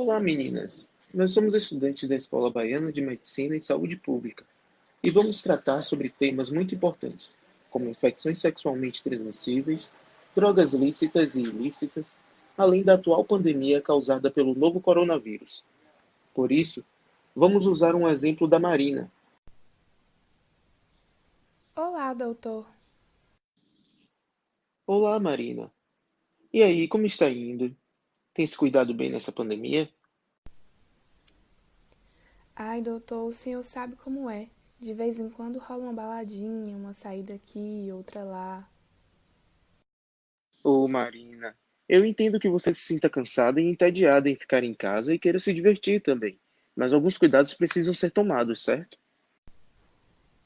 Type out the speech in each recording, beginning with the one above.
Olá, meninas! Nós somos estudantes da Escola Baiana de Medicina e Saúde Pública e vamos tratar sobre temas muito importantes, como infecções sexualmente transmissíveis, drogas lícitas e ilícitas, além da atual pandemia causada pelo novo coronavírus. Por isso, vamos usar um exemplo da Marina. Olá, doutor. Olá, Marina! E aí, como está indo? Tem se cuidado bem nessa pandemia? Ai, doutor, o senhor sabe como é. De vez em quando rola uma baladinha, uma saída aqui, outra lá. Ô, Marina, eu entendo que você se sinta cansada e entediada em ficar em casa e queira se divertir também, mas alguns cuidados precisam ser tomados, certo?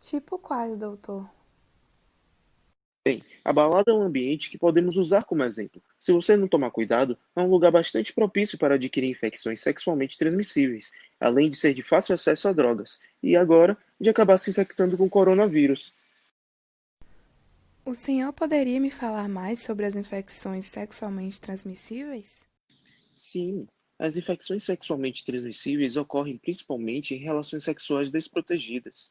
Tipo quais, doutor? Bem, a balada é um ambiente que podemos usar como exemplo. Se você não tomar cuidado, é um lugar bastante propício para adquirir infecções sexualmente transmissíveis, além de ser de fácil acesso a drogas, e agora de acabar se infectando com coronavírus. O senhor poderia me falar mais sobre as infecções sexualmente transmissíveis? Sim, as infecções sexualmente transmissíveis ocorrem principalmente em relações sexuais desprotegidas.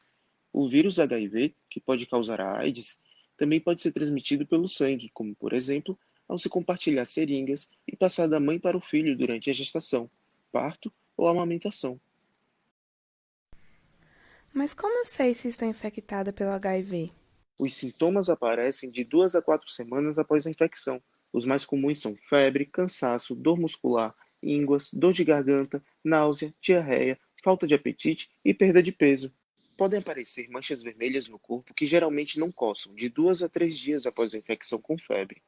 O vírus HIV, que pode causar a AIDS, também pode ser transmitido pelo sangue, como, por exemplo, ao se compartilhar seringas e passar da mãe para o filho durante a gestação, parto ou amamentação. Mas como eu sei se estou infectada pelo HIV? Os sintomas aparecem de 2 a 4 semanas após a infecção. Os mais comuns são febre, cansaço, dor muscular, ínguas, dor de garganta, náusea, diarreia, falta de apetite e perda de peso. Podem aparecer manchas vermelhas no corpo que geralmente não coçam de 2 a 3 dias após a infecção com febre.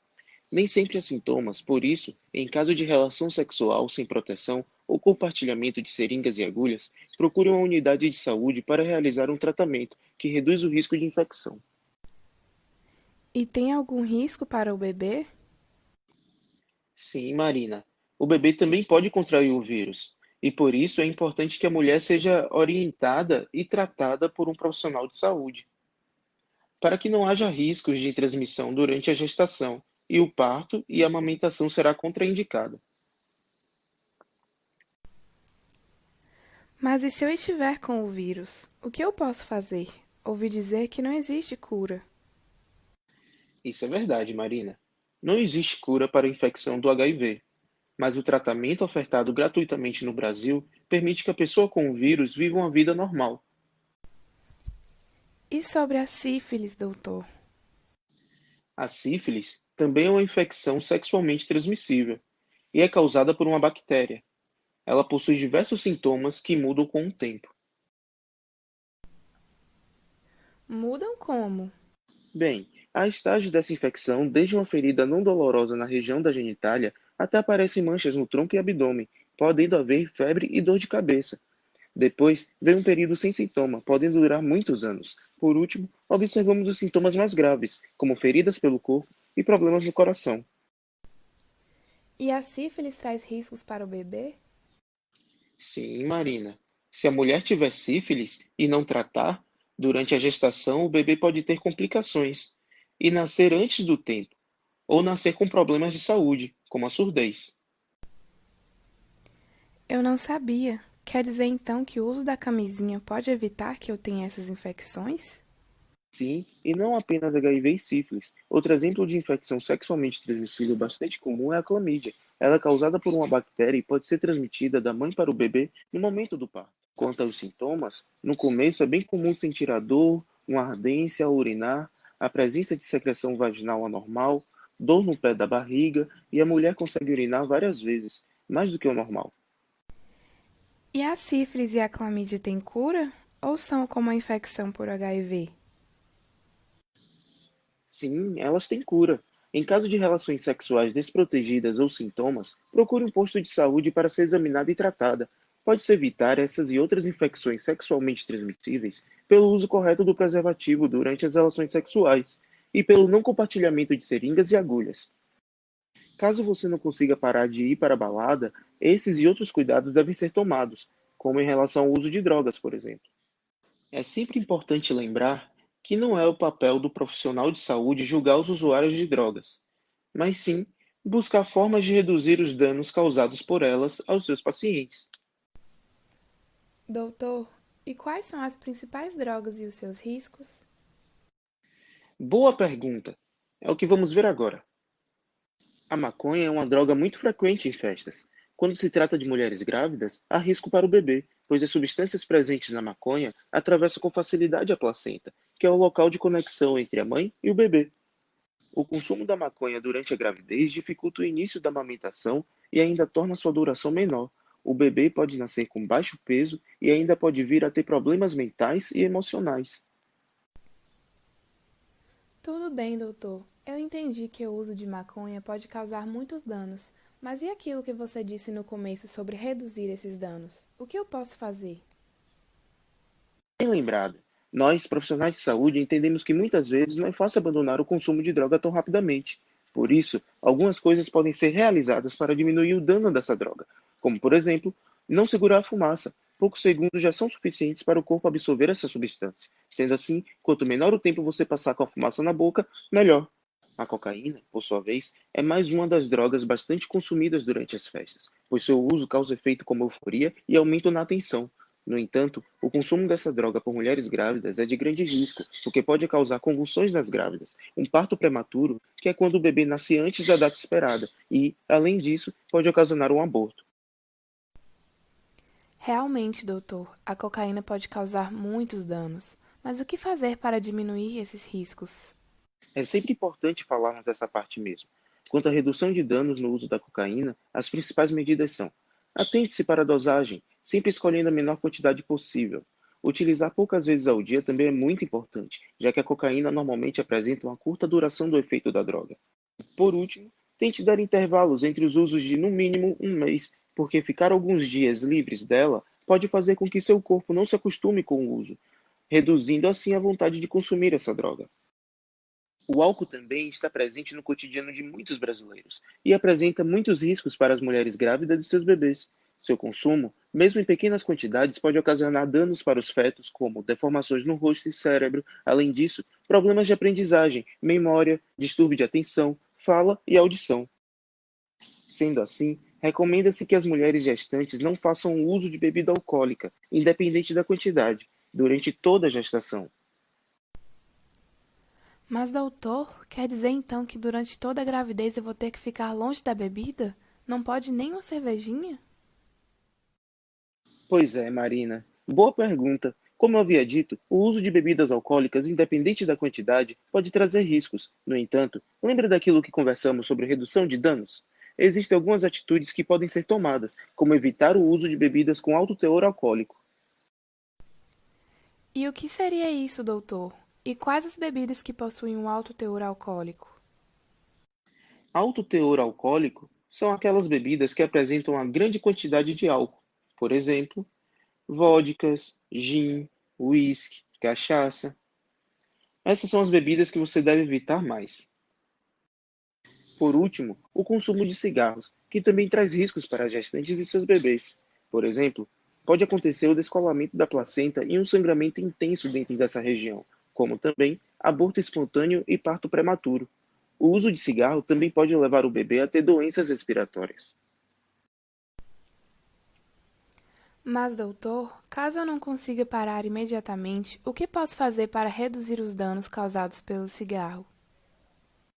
Nem sempre há sintomas, por isso, em caso de relação sexual sem proteção ou compartilhamento de seringas e agulhas, procure uma unidade de saúde para realizar um tratamento que reduz o risco de infecção. E tem algum risco para o bebê? Sim, Marina. O bebê também pode contrair o vírus, e por isso é importante que a mulher seja orientada e tratada por um profissional de saúde, para que não haja riscos de transmissão durante a gestação, e o parto e a amamentação será contraindicada. Mas e se eu estiver com o vírus? O que eu posso fazer? Ouvi dizer que não existe cura. Isso é verdade, Marina. Não existe cura para a infecção do HIV, mas o tratamento ofertado gratuitamente no Brasil permite que a pessoa com o vírus viva uma vida normal. E sobre a sífilis, doutor? A sífilis também é uma infecção sexualmente transmissível e é causada por uma bactéria. Ela possui diversos sintomas que mudam com o tempo. Mudam como? Bem, há estágios dessa infecção, desde uma ferida não dolorosa na região da genitália até aparecem manchas no tronco e abdômen, podendo haver febre e dor de cabeça. Depois, vem um período sem sintoma, podendo durar muitos anos. Por último, observamos os sintomas mais graves, como feridas pelo corpo e problemas no coração. E a sífilis traz riscos para o bebê? Sim, Marina. Se a mulher tiver sífilis e não tratar, durante a gestação o bebê pode ter complicações e nascer antes do tempo, ou nascer com problemas de saúde, como a surdez. Eu não sabia. Quer dizer então que o uso da camisinha pode evitar que eu tenha essas infecções? Sim, e não apenas HIV e sífilis. Outro exemplo de infecção sexualmente transmissível bastante comum é a clamídia. Ela é causada por uma bactéria e pode ser transmitida da mãe para o bebê no momento do parto. Quanto aos sintomas, no começo é bem comum sentir a dor, uma ardência ao urinar, a presença de secreção vaginal anormal, dor no pé da barriga e a mulher consegue urinar várias vezes, mais do que o normal. E a sífilis e a clamídia têm cura? Ou são como a infecção por HIV? Sim, elas têm cura. Em caso de relações sexuais desprotegidas ou sintomas, procure um posto de saúde para ser examinada e tratada. Pode-se evitar essas e outras infecções sexualmente transmissíveis pelo uso correto do preservativo durante as relações sexuais e pelo não compartilhamento de seringas e agulhas. Caso você não consiga parar de ir para a balada, esses e outros cuidados devem ser tomados, como em relação ao uso de drogas, por exemplo. É sempre importante lembrar que não é o papel do profissional de saúde julgar os usuários de drogas, mas sim Buscar formas de reduzir os danos causados por elas aos seus pacientes. Doutor, e quais são as principais drogas e os seus riscos? Boa pergunta. É o que vamos ver agora. A maconha é uma droga muito frequente em festas. Quando se trata de mulheres grávidas, há risco para o bebê, pois as substâncias presentes na maconha atravessam com facilidade a placenta, que é o local de conexão entre a mãe e o bebê. O consumo da maconha durante a gravidez dificulta o início da amamentação e ainda torna sua duração menor. O bebê pode nascer com baixo peso e ainda pode vir a ter problemas mentais e emocionais. Tudo bem, doutor. Eu entendi que o uso de maconha pode causar muitos danos, mas e aquilo que você disse no começo sobre reduzir esses danos? O que eu posso fazer? Bem lembrado, nós, profissionais de saúde, entendemos que muitas vezes não é fácil abandonar o consumo de droga tão rapidamente. Por isso, algumas coisas podem ser realizadas para diminuir o dano dessa droga, como, por exemplo, não segurar a fumaça. Poucos segundos já são suficientes para o corpo absorver essa substância. Sendo assim, quanto menor o tempo você passar com a fumaça na boca, melhor. A cocaína, por sua vez, é mais uma das drogas bastante consumidas durante as festas, pois seu uso causa efeito como euforia e aumento na atenção. No entanto, o consumo dessa droga por mulheres grávidas é de grande risco, porque pode causar convulsões nas grávidas, um parto prematuro, que é quando o bebê nasce antes da data esperada, e, além disso, pode ocasionar um aborto. Realmente, doutor, a cocaína pode causar muitos danos. Mas o que fazer para diminuir esses riscos? É sempre importante falarmos dessa parte mesmo. Quanto à redução de danos no uso da cocaína, as principais medidas são: atente-se para a dosagem, sempre escolhendo a menor quantidade possível. Utilizar poucas vezes ao dia também é muito importante, já que a cocaína normalmente apresenta uma curta duração do efeito da droga. Por último, tente dar intervalos entre os usos de no mínimo um mês, porque ficar alguns dias livres dela pode fazer com que seu corpo não se acostume com o uso, reduzindo assim a vontade de consumir essa droga. O álcool também está presente no cotidiano de muitos brasileiros e apresenta muitos riscos para as mulheres grávidas e seus bebês. Seu consumo, mesmo em pequenas quantidades, pode ocasionar danos para os fetos, como deformações no rosto e cérebro. Além disso, problemas de aprendizagem, memória, distúrbio de atenção, fala e audição. Sendo assim, recomenda-se que as mulheres gestantes não façam uso de bebida alcoólica, independente da quantidade, durante toda a gestação. Mas, doutor, quer dizer então que durante toda a gravidez eu vou ter que ficar longe da bebida? Não pode nem uma cervejinha? Pois é, Marina. Boa pergunta. Como eu havia dito, o uso de bebidas alcoólicas, independente da quantidade, pode trazer riscos. No entanto, lembra daquilo que conversamos sobre redução de danos? Existem algumas atitudes que podem ser tomadas, como evitar o uso de bebidas com alto teor alcoólico. E o que seria isso, doutor? E quais as bebidas que possuem um alto teor alcoólico? Alto teor alcoólico são aquelas bebidas que apresentam uma grande quantidade de álcool. Por exemplo, vodkas, gin, whisky, cachaça. Essas são as bebidas que você deve evitar mais. Por último, o consumo de cigarros, que também traz riscos para as gestantes e seus bebês. Por exemplo, pode acontecer o descolamento da placenta e um sangramento intenso dentro dessa região, como também aborto espontâneo e parto prematuro. O uso de cigarro também pode levar o bebê a ter doenças respiratórias. Mas, doutor, caso eu não consiga parar imediatamente, o que posso fazer para reduzir os danos causados pelo cigarro?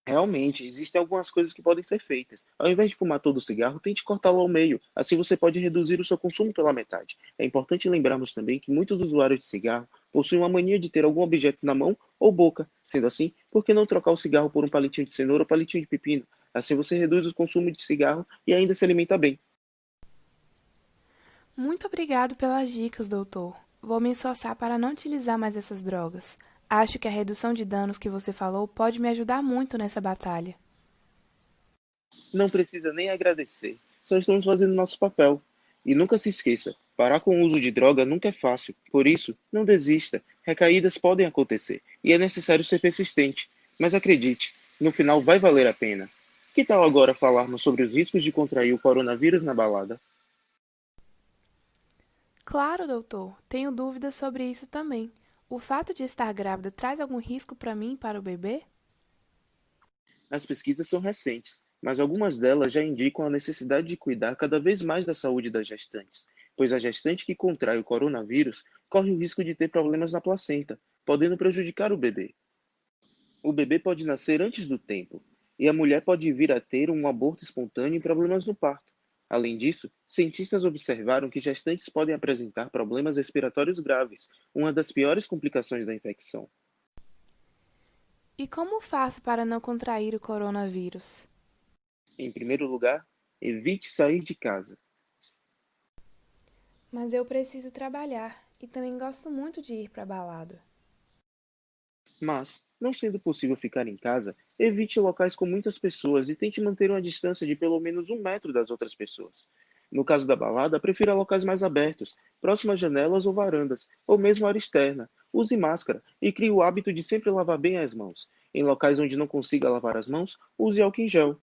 Realmente, existem algumas coisas que podem ser feitas. Ao invés de fumar todo o cigarro, tente cortá-lo ao meio. Assim você pode reduzir o seu consumo pela metade. É importante lembrarmos também que muitos usuários de cigarro possuem uma mania de ter algum objeto na mão ou boca. Sendo assim, por que não trocar o cigarro por um palitinho de cenoura ou palitinho de pepino? Assim você reduz o consumo de cigarro e ainda se alimenta bem. Muito obrigado pelas dicas, doutor. Vou me esforçar para não utilizar mais essas drogas. Acho que a redução de danos que você falou pode me ajudar muito nessa batalha. Não precisa nem agradecer. Só estamos fazendo nosso papel. E nunca se esqueça, parar com o uso de droga nunca é fácil. Por isso, não desista. Recaídas podem acontecer e é necessário ser persistente. Mas acredite, no final vai valer a pena. Que tal agora falarmos sobre os riscos de contrair o coronavírus na balada? Claro, doutor. Tenho dúvidas sobre isso também. O fato de estar grávida traz algum risco para mim e para o bebê? As pesquisas são recentes, mas algumas delas já indicam a necessidade de cuidar cada vez mais da saúde das gestantes, pois a gestante que contrai o coronavírus corre o risco de ter problemas na placenta, podendo prejudicar o bebê. O bebê pode nascer antes do tempo, e a mulher pode vir a ter um aborto espontâneo e problemas no parto. Além disso, cientistas observaram que gestantes podem apresentar problemas respiratórios graves, uma das piores complicações da infecção. E como faço para não contrair o coronavírus? Em primeiro lugar, evite sair de casa. Mas eu preciso trabalhar e também gosto muito de ir para a balada. Mas, não sendo possível ficar em casa, evite locais com muitas pessoas e tente manter uma distância de pelo menos 1 metro das outras pessoas. No caso da balada, prefira locais mais abertos, próximo a janelas ou varandas, ou mesmo área externa. Use máscara e crie o hábito de sempre lavar bem as mãos. Em locais onde não consiga lavar as mãos, use álcool em gel.